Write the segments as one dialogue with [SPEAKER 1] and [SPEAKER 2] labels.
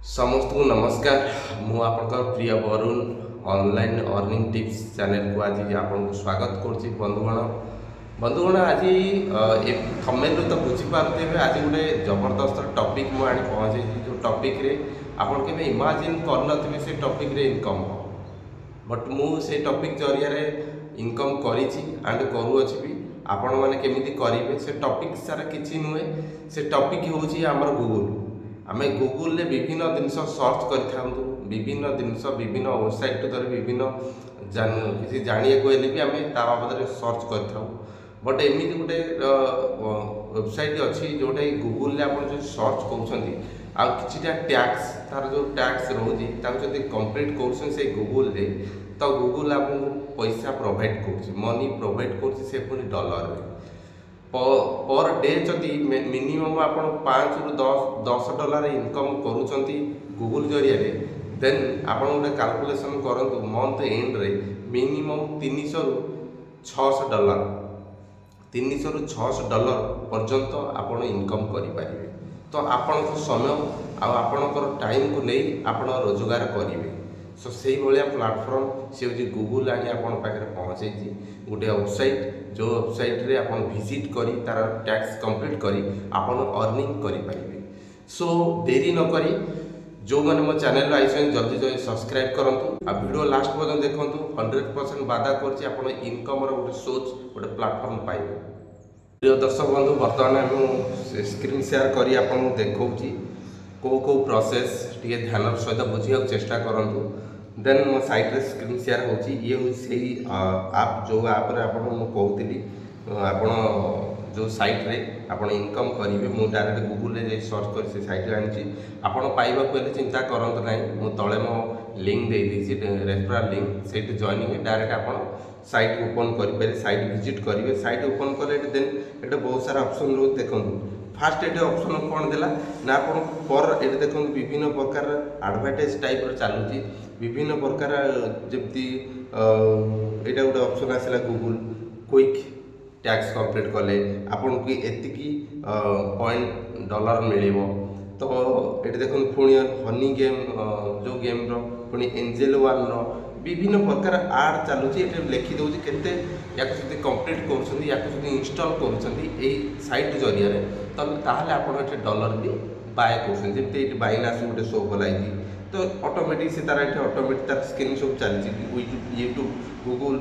[SPEAKER 1] समस्त को नमस्कार मु आपनकर प्रिय Varun online earning tips channel को आज आपन को स्वागत करछि। बंधुगण आज थंबनेल तो बुझी पारते आज गोटे जबरदस्त टॉपिक मु आनी पहुंचे जो टॉपिक रे आपन केबे इमेजिन करनथिबे से टॉपिक रे इनकम हो बट मु से टॉपिक जरिया रे इनकम करिछि एंड करू अछि भी आपण माने केमिति करिवे से टॉपिक सारा किछि नुहे। से टॉपिक होछि हमर गूगल आमे गूगल ले विभिन्न जिनस सर्च करथांतु विभिन्न जिनस विभिन्न वेबसाइट द्वारा विभिन्न किसी जानिए को भी आमे ता बाबद सर्च करथाउ बट एमिति गोटे वेबसाइट अछि जोटा गूगल ले आपण जो सर्च करूछंती आ किछिटा टैक्स तार जो टैक्स रोजी ताको जदी कंप्लीट करूछन से गूगल ले तो गूगल आपको पैसा प्रोवाइड करूछि मनी प्रोवाइड करूछि से पुनी डॉलर रे पर डे जदि मिनिमम आप 5 रु 10 डॉलर इनकम करूछंती गूगल जरिया रे देन आप गोटे कैलकुलेशन करंतु मंथ एंड रे मिनिमम 300 रु 600 डॉलर 300 रु 600 डॉलर पर्यंत आपण इनकम करि परिबे। तो आपण समय आपणकर टाइम को नहीं आपण रोजगार करिवे। सो से भाया प्लाटफर्म से गूगल आनी आपण पाखे पहुँचे गोटे वेबसाइट जो वेबसाइट रे आपण विजिट करी तार टैक्स कंप्लीट करी आपण अर्निंग करि परिबे। सो देरी न करी जो मैंने मो चैनल आइसन जल्दी जल्दी सब्सक्राइब करंतु आ वीडियो लास्ट पर्यंत देखंतु 100% वादा करछि आपण इनकम रो गोटे सोर्स गोटे प्लेटफॉर्म पाइबे। प्रिय दर्शक बंधु बर्तमान हम स्क्रीन शेयर करी आपण देखौछि को प्रोसेस टिके ध्यान सहित बुझिया चेष्टा करंतु देन मो साइट रे स्क्रीन शेयर होछि ये होछि आप जो आप रे आपण मो कहउतिली आपण जो साइट रे आपण इनकम करिवे मु डायरेक्ट गूगल रे सर्च कर से साइट रे आनिछि आपण पाइबा पहले चिंता करंत नै मु तळे मो लिंक दे दिछि referral link set joining direct आपण साइट ओपन करि पारे साइट विजिट करिवे साइट ओपन करले देन एटा बहुत सारा ऑप्शन रो देखंतु फास्ट एटे ऑप्शन कोन देला ना आपण पर एटे देखंतु विभिन्न प्रकार एडवर्टाइज टाइप रो चालुची विभिन्न प्रकार जमती एटा गोटे ऑप्शन आसला गूगल क्विक टैक्स कंप्लीट कले आपन को एतिकी पॉइंट डॉलर मिलिबो। तो एटे देखन पुणी हनी गेम जो गेम रो पुणी एंजल वन रो विभिन्न प्रकार आड चालुची एटे लिखि दउची केते याक जदी कंप्लीट करछंती याक जदी इंस्टॉल करछंती एई साइट जरिया रे त ताहले आपन एटे डॉलर भी बाय करछन जेते एटे बाइनास गोटे शो कलाइती तो ऑटोमेटिक से तार एटे ऑटोमेटिक तार स्क्रीन सब चलची यूट्यूब गूगल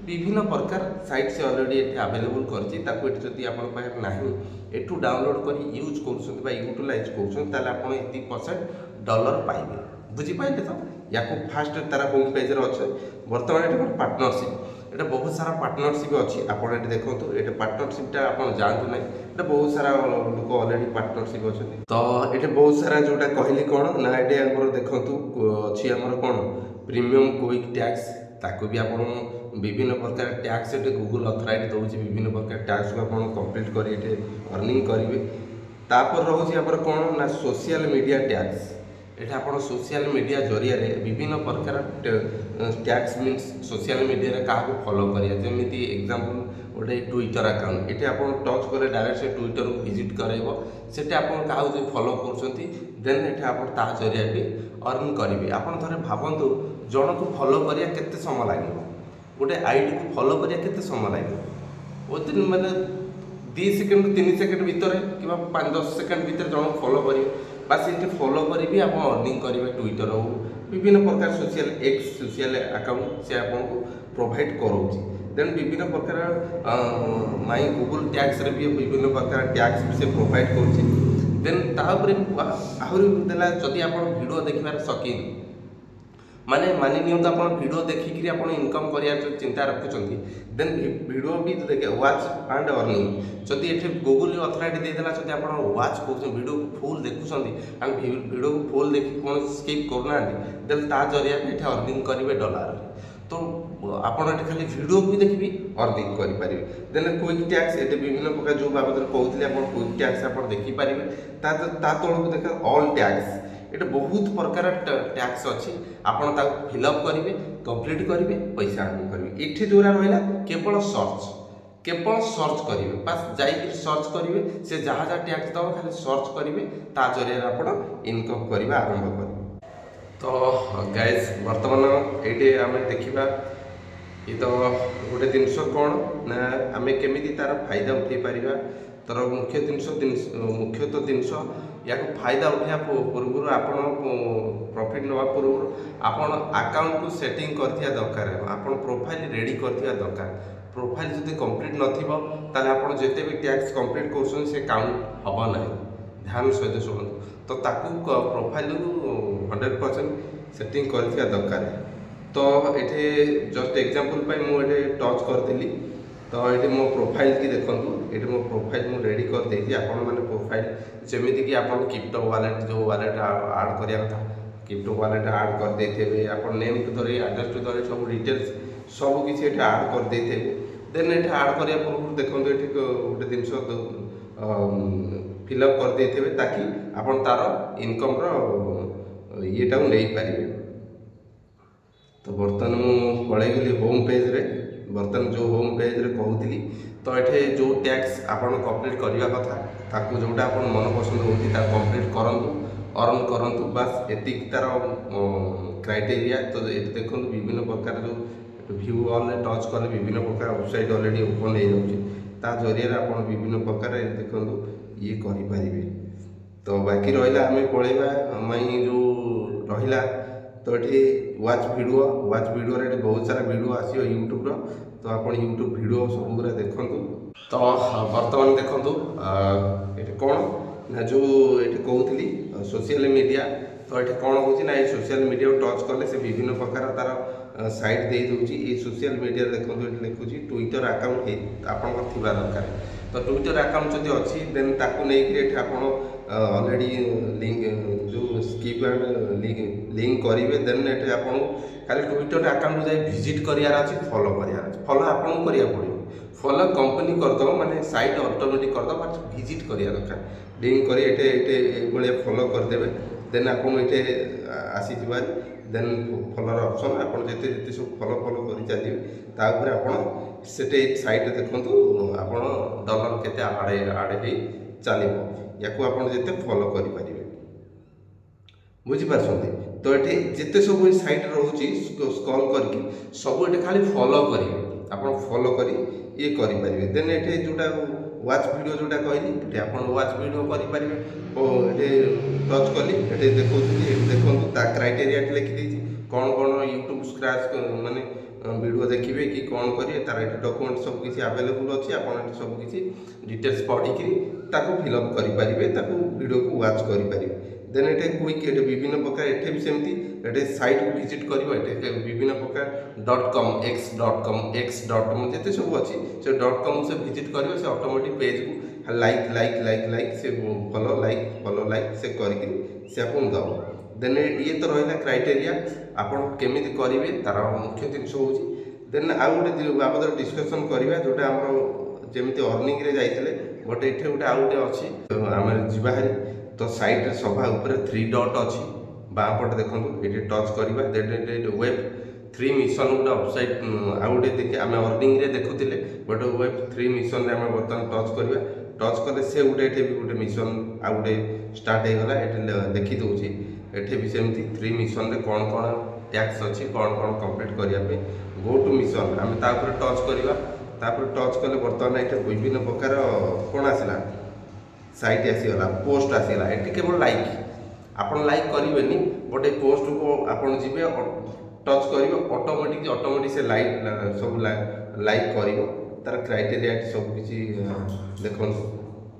[SPEAKER 1] विभिन्न प्रकार साइट से ऑलरेडी एटे अवेलेबल करची ताको एटे जदी आपन पाखे नाही एटू डाउनलोड करी यूज करछन बा यूटिलाइज करछन ताले आपन 80% डॉलर पाइबे। बुझी पाइले तो याको फास्ट तारा होम पेज रे अछि वर्तमान एटे पार्टनरशिप एटा बहुत सारा पार्टनरशिप अछि आपन एटे देखंतु एटे पार्टनरशिप ता आपन जानतु नै एटा बहुत सारा लोक ऑलरेडी पार्टनरशिप अछि तो एटे बहुत सारा जोटा कहली कोन ना एटे हमर देखंतु अछि हमर कोन प्रीमियम क्विक टैक्स ताको भी आपन विभिन्न प्रकार टैक्स एटे गूगल ऑथराइज दउछि विभिन्न प्रकार टैक्स को आपन कंप्लीट करी एटे अर्निंग करिवे। तापर रहउछि हमर कोन ना सोशल मीडिया टैक्स एटा आपण सोशल मीडिया जरिया रे विभिन्न प्रकार टैक्स मीन्स सोशल मीडिया रे काहा को फॉलो करिया जेमिति एग्जांपल ओटे ट्विटर अकाउंट एटे आपण टच करे डायरेक्ट से ट्विटर को विजिट करैबो सेटे आपण काहा जो फॉलो करछंती देन एटे आपण ता जरिया भी अर्न करिवे। आपण थरे भाबंतु जण को फॉलो करिया केते समय लागिवो गोटे आईडी को फॉलो करिया केते समय लागिवो ओतिन माने 2 सेकंड 3 सेकंड भीतर किबा 5-10 सेकंड भीतर जण फॉलो करिवे बस ये फॉलो करी भी आप अर्निंग करेंगे ट्विटर हो विभिन्न प्रकार सोशल एक्स सोशल अकाउंट से आपको प्रोवाइड करोची देन विभिन्न प्रकार माई गूगल टैक्स रे भी विभिन्न प्रकार टैक्स भी से प्रोवाइड करोची देन तापर आहुरी देला जदि आप वीडियो देखिबार शौकीन माने मानि नियम तो आप वीडियो देखिक आप इनकम करिया चिंता रखुचंती देन वीडियो भी देखे वाच एंड अर्निंग जदि एठे गूगल ऑथराइटी दे देला जदि आप वाच कर वीडियो को फुल देखुचंती एंड वीडियो को फुल देखि कोन स्किप करना देन ता जरिया भी एठे अर्निंग करिवे डॉलर तो आपण एठे खाली वीडियो भी देखबी अर्निंग करि परिबे। देन क्विक टैक्स एठे विभिन्न प्रकार जो बाबद कहउतले आपण क्विक टैक्स आपण देखि परिबे ता तळको देख ऑल टैक्स एटा बहुत प्रकार टैक्स अछि आपण ता फिलअप करिवे कंप्लीट करिवे पैसा अर्न करिवे एठी जोरा रहला केवल सर्च केवल सर्च करेंगे बास जाइए सर्च करेंगे से जहाँ जहाँ टैक्स दब खाली सर्च करेंगे ता जरिए आप इनकम करने आरंभ करेंगे। तो गाइज बर्तमान ये आम देखा ये तो गोटे जिनस कौन ना आम केमी तार फायदा उठे पार तर मुख्यतः जिनस या फायदा उठा पूर्व आप प्रॉफिट नवा पूर्व आपण अकाउंट को सेटिंग कर दरकार आप प्रोफाइल रेडी कर दरकार प्रोफाइल जब कंप्लीट नाले आप जिते भी टैक्स कंप्लीट कर काउंट हम ना ध्यान सहित शुणु तो ताकू प्रोफाइल 100% सेटिंग कर दरकार। तो ये जस्ट एग्जांपल मुझे टच करदेली तो ये मो प्रोफाइल की देखूँ ये मो प्रोफाइल मुझे रेडी कर देती आपण मैंने प्रोफाइल जमीती कि आप क्रिप्टो वालेट जो वालेट आड करा था क्रिप्टो वालेट आड कर देते आप नेम टू धरी एड्रेस टू धरी सब डिटेल्स सब किसी आड कर देते देन ये आड करा पूर्व देखो ये गोटे जिन फिलअप कर देते ताकि आपन तार इनकम येटा नहीं पारे। तो बर्तमान मुझे पलि गली होम पेज रे बर्तमान जो होम पेज रे कहूली तो ये जो टैक्स आपन कंप्लीट करने कथा ताकू जोटा आप मन पसंद होती कंप्लीट करंतु अर्न करंतु बास एतिक तार क्राइटेरिया। तो ये देखो विभिन्न प्रकार जो व्यू ऑल टच कले विभिन्न प्रकार वेबसाइट अलरेडी ओपन हो जाऊँगी जरिए आप विभिन्न प्रकार देखो ये करें। तो बाकी रहा आम पलैबा मई जो रहा तो ये वाच वीडियो रे बहुत सारा वीडियो आसो यूट्यूब तो आप यूट्यूब वीडियो सब गुरा देखु। तो बर्तमान देखु ये कौन ना जो ये कहूली सोशल मीडिया तो ये कौन हो ना ये सोशल मीडिया टच कले से विभिन्न प्रकार तार साइट दे दूँगी ये सोशल मीडिया देखो ये लिखुची ट्विटर अकाउंट आपन थिबा दरकार। तो ट्विटर अकाउंट जब अच्छी देन ताकू नहीं आप ऑलरेडी लिंक जो स्किप लिंक करेंगे देन ये आप खाली ट्विटर अकाउंट जाए विजिट करार अच्छी फॉलो करार फॉलो आपको करा पड़ो फॉलो कंपनी करदे माने साइट ऑटोमेटिक करदे बट विजिट करा दरकार लिंक कर फॉलो करदे देन आपको ये आसीजा देन फॉलोर ऑप्शन आप जिते सब फॉलो फॉलो कर चलिए तापर आप से साइट देखु आप डॉलर केते आड़े आड़े चलो या जिते फॉलो करें बुझीपार। तो ये जिते सब साइट रोचे स्क्रॉल करके सब ये खाली फॉलो करेंगे आप फॉलो कर ये करेंगे देन ये जोटा वाच वीडियो जोटा कहली ये आप वाच वीडियो करेंगे ये टच कली ये देखो देखो क्राइटेरिया लिखी कौन कौन यूट्यूब स्क्रैच माने वीडियो देखिए कि कौन करेंगे तार ये डॉक्यूमेंट सब किसी अवेलेबल अच्छी आप सब किसी डिटेल्स पढ़ी फिलअप करेंगे वीडियो को वाच करेंगे देन ये क्विक ये विभिन्न प्रकार ये भी सेमती ये साइट को विजिट कर विभिन्न प्रकार .com जिते सब अच्छी से .com से विजिट कर ऑटोमेटिक पेज को लाइक लाइक लाइक लाइक से फॉलो लाइक से करके आपको दब देन ये तो रहा क्राइटेरिया आप केमी करेंगे तार मुख्य जिन हूँ देन आउ गोटे बाबद डिस्कसन करवा जोटा आम जमी अर्निंग रे जाइए बट ये गोटे आउ गोटे अच्छी आम जीवाहारी तो साइड रे सभा ऊपर 3 डॉट अच्छी बाँ पटे देखो ये टच करवा वेब 3 मिशन गोटे वेबसाइट आउ गोटे देखिए आम अर्निंग रे देखुले बट वेब 3 मिशन आम बर्तमान टच करवा टच कले से गोटे भी गोटे मिशन आउ गोटे स्टार्ट होगा ये देखी दूसरी ये भी सेमती 3 मिशन रे कौन कौन टैक्स अच्छी कौन कौन कंप्लीट करने गो टू मिशन आम टच करवा टच कले बर्तमान ये विभिन्न प्रकार कौन आसला साइट आसीगला पोस्ट आसीगला ये केवल लाइक आपन लाइक करेंगे बट ये पोस्ट को आपन जी टच करेंगे ऑटोमेटिक से लाइक सब लाइक कर तार क्राइटेरिया सब किसी देखो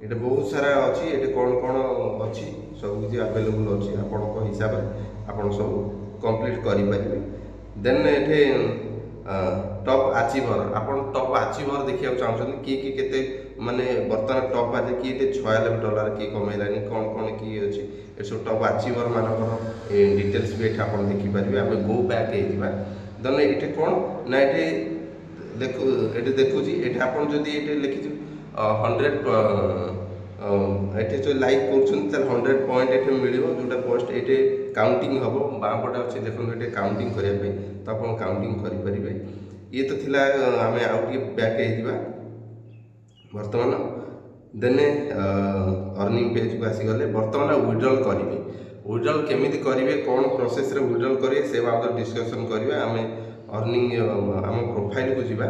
[SPEAKER 1] ये बहुत सारा अच्छी ये कौन कौन अच्छी सब किसी अवेलेबल अच्छी आपण हिसाब से आप सब कंप्लीट करेंगे देन ये टॉप अचीवर आप टॉप अचीवर देखा चाहते किए केते माने बर्तमान टॉप आज किए $96 किए कमेलानी कौन कौन किए अच्छी ये सब टॉप अचीवर मानकर डिटेल्स भी ये आप देखिपारे आम गो बैक होगा देन ये कौन ना ये देखो ये आप जदि लिखी 100 ये जो लाइक कर 100 पॉइंट ये मिल जोटा पोस्ट ये काउंटिंग हम बाँ पटे अच्छे देखो ये काउंटिंग करने तो आप काउंटिंग करेंगे ये तो थिला आम आउ बैक हो बर्तमान देने अर्निंग पेज को आसीगले बर्तमान विड्रॉल करेंगे विड्रॉल केमी करेंगे कौन प्रोसेस रे विड्रॉल करेंगे से बाबद डिस्कसन करेंगे आम अर्निंग आम प्रोफाइल को जीवा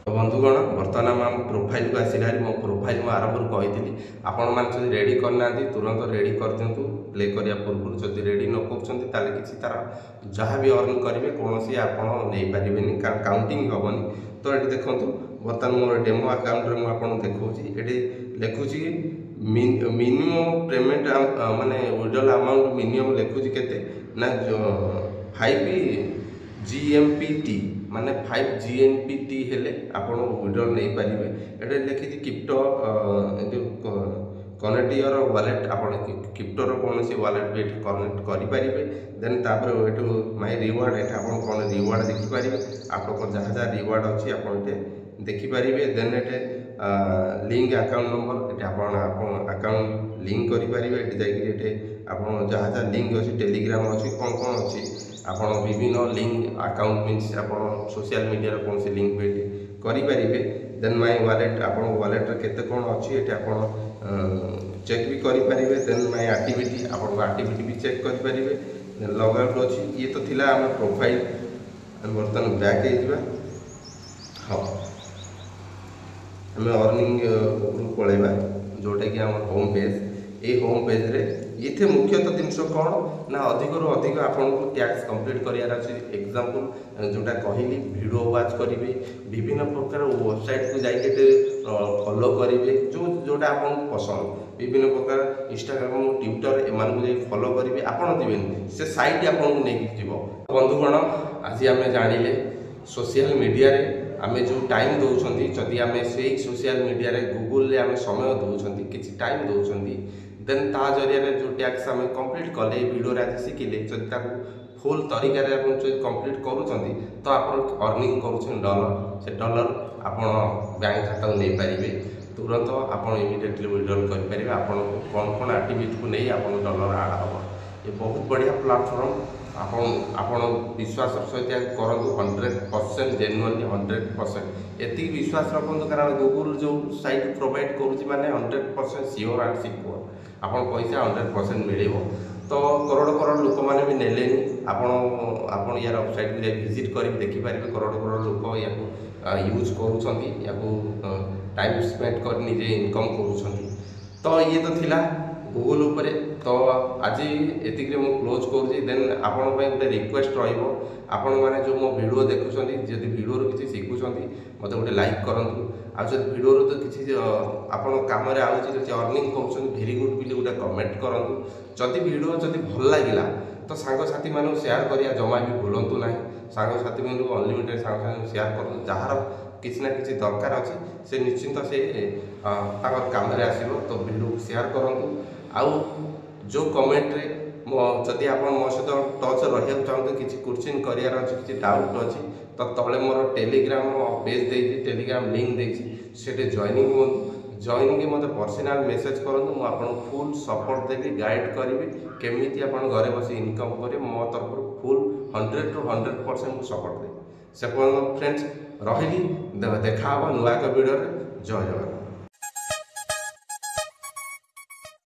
[SPEAKER 1] बंधुगण बर्तमान आम प्रोफाइल को आसला मो प्रोफाइल मुझे आरंभ कही आपण मैंने रेडी करना तुरंत रेडी कर दिंतु प्ले करने पूर्व जब रेडी न कर किसी तार जहाँ भी अर्न करेंगे कौन सी आपड़ नहीं पारे कारण काउंटिंग हेनी तो ये देखो बर्तमान मोर डेमो अकाउंट में मुझे देखा ये लिखुची मिनिमम पेमेंट माने विड्रॉल अमाउंट मिनिमम लिखुची केते ना 5 GMPT माने 5 GMPT हेले आपण विड्रॉल नहीं पारे ये लिखी क्रिप्टो जो कनेक्ट योर वालेट आपण क्रिप्टोर कौन सी वालेट भी कनेक्ट करेंगे देन तापर ये माय रिवार्ड ये आप कौन रिवार्ड देखिपारे आप जहाँ जहाँ रिवार्ड अच्छी आप देखिपारे देन ये लिंक अकाउंट नंबर ये आप अकाउंट लिंक करेंगे ये आप जहाँ जहाँ लिंक अच्छी टेलीग्राम अच्छी कौन कौन अच्छी आप विभिन्न लिंक अकाउंट मीन्स आप सोशल मीडिया कौन से लिंक भी करेंगे देन माय वालेट आप वालेट केते कौन अच्छी ये आप चेक भी करेंगे देन माय एक्टिविटी आप एक्टिविटी भी चेक करेंगे लॉग आउट अच्छी ये तो थिला आम प्रोफाइल बर्तमान बैक हो हाँ आम अर्निंग पलैबा जोटा कि आम होम पेज ये होम पेज रे ये मुख्यतः जिनस कौन ना अधिक रू अधिक आपको टैक्स कंप्लीट करार अच्छे एग्जांपल जोटा कहली वीडियो वाच करेंगे विभिन्न प्रकार वेबसाइट को जाके फॉलो करेंगे जोटा आपको पसंद विभिन्न प्रकार इंस्टाग्राम ट्विटर एम फॉलो करेंगे आपड़ जीवन से साइट आपको नहीं जीव बंधुगण आज आम जानिले सोशल मीडिया रे आमे जो टाइम दौरान जदि आम से सोशल मीडिया रे गूगल आम समय दौरान किसी टाइम दौरान देन ता जरिया जो टैक्स आम कंप्लीट कले वीडियो आज शिखिले जब फुल तरीका कंप्लीट करूँ तो आप अर्निंग कर डॉलर से डॉलर आप बैंक खाता नहीं पारे तुरंत आप इमिडिएटली विड्रॉल करेंगे आपको कौन कौन एक्टिविटी को नहीं आप डॉलर आड हम ये बहुत बढ़िया प्लेटफॉर्म आपण विश्वास सहित करूँ 100% जेन्युइनली 100% एति विश्वास रखु कारण गूगल जो साइट प्रोवाइड करुँच माने 100% सियोर एंड सिक्योर आपन पैसा 100% मिल तो करोड़ करोड़ लोक मैंने भी नेले आपण यार वेबसाइट को विजिट कर देखिपारे करोड़ करोड़ लोक या यूज करूँ टाइम स्पेंड कर निजे इनकम करूँ तो ये तो थिला गूगल उपरे तो आज एतिक मु क्लोज करुँची देन आपण गोटे रिक्वेस्ट आपण मैंने जो मो वीडियो देखुं जब वीडियो किसी शिखुं मत गोटे लाइक करूँ आ वीडियो तो किसी आप कम अर्निंग कर भेरी गुड भी गोटे कमेंट करूँ जदि वीडियो जदि भल लगे तो सांगसाथी मान शेयर करिया जमा भी भूलु ना सांगसाथी मान अनलिमिटेड सांगसाथी शेयर कर जार किसी ना किसी दरकार अच्छे से निश्चिंत से काम आसो तो वीडियो शेयर करूँ आउ जो कमेंट रे जदि आप मो सहित टच रहा चाहते किसी क्वेश्चन करार अच्छे किसी डाउट अच्छी तो तले मोर टेलीग्राम पेज दे टेलीग्राम लिंक देती जॉइनिंग हूँ जॉइनिंग मत पर्सनाल मेसेज करूँ मुझे फुल सपोर्ट देवी गाइड करी केमी आप घरे बस इनकम करें मो तरफ फुल 100 to 100% सपोर्ट देवी से फ्रेंड्स रही देखा नुआ एक वीडियो जय जगन्नाथ।